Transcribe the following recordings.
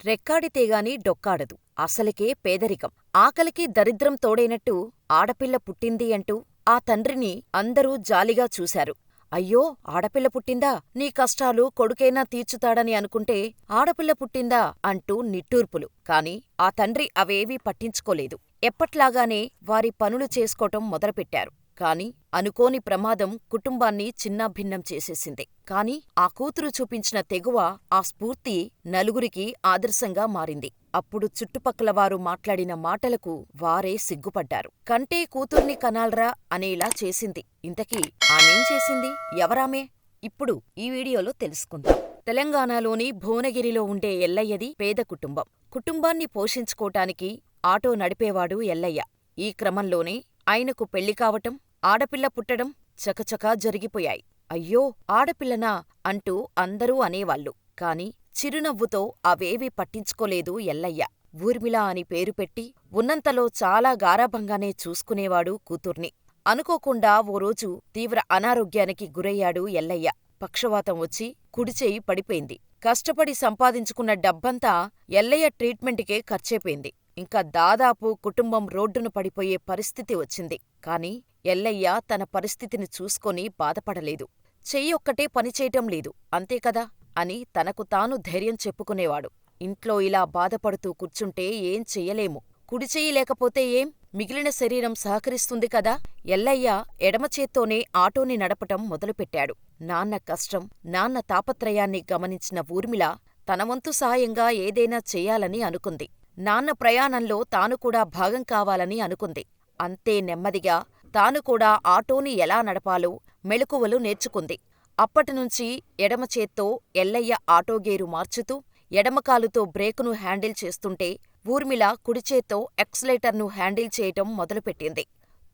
రెక్కాడితేగాని డొక్కాడదు. అసలకే పేదరికం. ఆకలికి దరిద్రం తోడైనట్టు ఆడపిల్ల పుట్టింది అంటూ ఆ తండ్రిని అందరూ జాలిగా చూశారు. అయ్యో, ఆడపిల్ల పుట్టిందా? నీ కష్టాలు కొడుకైనా తీర్చుతాడని అనుకుంటే ఆడపిల్ల పుట్టిందా అంటూ నిట్టూర్పులు. కాని ఆ తండ్రి అవేవీ పట్టించుకోలేదు. ఎప్పట్లాగానే వారి పనులు చేసుకోటం మొదలుపెట్టారు. కాని అనుకోని ప్రమాదం కుటుంబాన్ని చిన్నాభిన్నం చేసేసింది. కాని ఆ కూతురు చూపించిన తెగువ, ఆ స్ఫూర్తి నలుగురికి ఆదర్శంగా మారింది. అప్పుడు చుట్టుపక్కలవారు మాట్లాడిన మాటలకు వారే సిగ్గుపడ్డారు. కంటే కూతుర్ని కనాల్రా అనేలా చేసింది. ఇంతకీ ఆమేం చేసింది? ఎవరామె? ఇప్పుడు ఈ వీడియోలో తెలుసుకుందాం. తెలంగాణలోని భువనగిరిలో ఉండే ఎల్లయ్యది పేద కుటుంబం. కుటుంబాన్ని పోషించుకోటానికి ఆటో నడిపేవాడు ఎల్లయ్య. ఈ క్రమంలోనే ఆయనకు పెళ్లి కావటం, ఆడపిల్ల పుట్టడం చకచకా జరిగిపోయాయి. అయ్యో, ఆడపిల్లనా అంటూ అందరూ అనేవాళ్ళు. కాని చిరునవ్వుతో అవేవీ పట్టించుకోలేదు ఎల్లయ్య. ఊర్మిళ అని పేరు పెట్టి ఉన్నంతలో చాలా గారాబంగానే చూసుకునేవాడు కూతుర్ని. అనుకోకుండా ఓ రోజు తీవ్ర అనారోగ్యానికి గురయ్యాడు ఎల్లయ్య. పక్షవాతం వచ్చి కుడిచెయ్యి పడిపోయింది. కష్టపడి సంపాదించుకున్న డబ్బంతా ఎల్లయ్య ట్రీట్మెంటుకే ఖర్చయిపోయింది. ఇంకా దాదాపు కుటుంబం రోడ్డున పడిపోయే పరిస్థితి వచ్చింది. కాని ఎల్లయ్య తన పరిస్థితిని చూసుకొని బాధపడలేదు. చెయ్యొక్కటే పనిచేయటం లేదు, అంతేకదా అని తనకు తాను ధైర్యం చెప్పుకునేవాడు. ఇంట్లో ఇలా బాధపడుతూ కూర్చుంటే ఏం చెయ్యలేము. కుడిచెయ్యి లేకపోతే ఏం, మిగిలిన శరీరం సహకరిస్తుంది కదా. ఎల్లయ్య ఎడమచేత్తోనే ఆటోని నడపటం మొదలుపెట్టాడు. నాన్న కష్టం, నాన్న తాపత్రయాన్ని గమనించిన ఊర్మిళ తన వంతు సాయంగా ఏదైనా చెయ్యాలని అనుకుంది. నాన్న ప్రయాణంలో తాను కూడా భాగం కావాలని అనుకుంది. అంతే నెమ్మదిగా తాను కూడా ఆటోని ఎలా నడపాలో మెళకువలు నేర్చుకుంది. అప్పటినుంచి ఎడమచేత్తో ఎల్లయ్య ఆటోగేరు మార్చుతూ ఎడమకాలుతో బ్రేకును హ్యాండిల్ చేస్తుంటే ఊర్మిళ కుడిచేత్తో ఎక్సలేటర్ను హ్యాండిల్ చేయటం మొదలుపెట్టింది.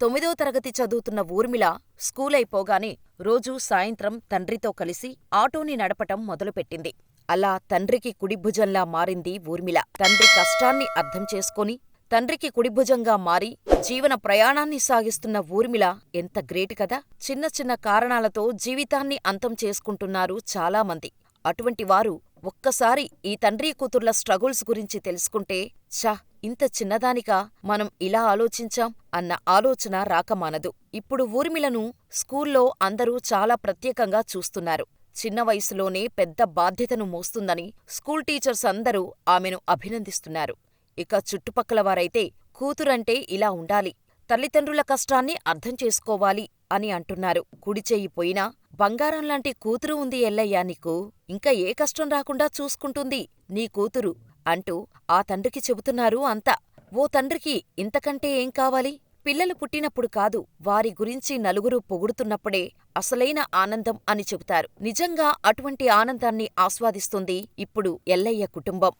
9వ తరగతి చదువుతున్న ఊర్మిళ స్కూలైపోగానే రోజూ సాయంత్రం తండ్రితో కలిసి ఆటోని నడపటం మొదలుపెట్టింది. అలా తండ్రికి కుడిభుజంలా మారింది ఊర్మిళ. తండ్రి కష్టాన్ని అర్థం చేసుకొని తండ్రికి కుడిభుజంగా మారి జీవన ప్రయాణాన్ని సాగిస్తున్న ఊర్మిళ ఎంత గ్రేట్ కదా. చిన్న చిన్న కారణాలతో జీవితాన్ని అంతం చేసుకుంటున్నారు చాలామంది. అటువంటి వారు ఒక్కసారి ఈ తండ్రీ కూతుర్ల స్ట్రగుల్స్ గురించి తెలుసుకుంటే, ఛ, ఇంత చిన్నదానికా మనం ఇలా ఆలోచించాం అన్న ఆలోచన రాకమానదు. ఇప్పుడు ఊర్మిళను స్కూల్లో అందరూ చాలా ప్రత్యేకంగా చూస్తున్నారు. చిన్న వయసులోనే పెద్ద బాధ్యతను మోస్తుందని స్కూల్ టీచర్స్ అందరూ ఆమెను అభినందిస్తున్నారు. ఇక చుట్టుపక్కలవారైతే కూతురంటే ఇలా ఉండాలి, తల్లిదండ్రుల కష్టాన్ని అర్థం చేసుకోవాలి అని అంటున్నారు. కుడిచెయ్యి పోయినా బంగారంలాంటి కూతురు ఉంది ఎల్లయ్యా నీకు. ఇంకా ఏ కష్టం రాకుండా చూసుకుంటుంది నీ కూతురు అంటూ ఆ తండ్రికి చెబుతున్నారు అంతా. ఓ తండ్రికి ఇంతకంటే ఏం కావాలి? పిల్లలు పుట్టినప్పుడు కాదు, వారి గురించి నలుగురు పొగుడుతున్నప్పుడే అసలైన ఆనందం అని చెబుతారు. నిజంగా అటువంటి ఆనందాన్ని ఆస్వాదిస్తుంది ఇప్పుడు ఎల్లయ్య కుటుంబం.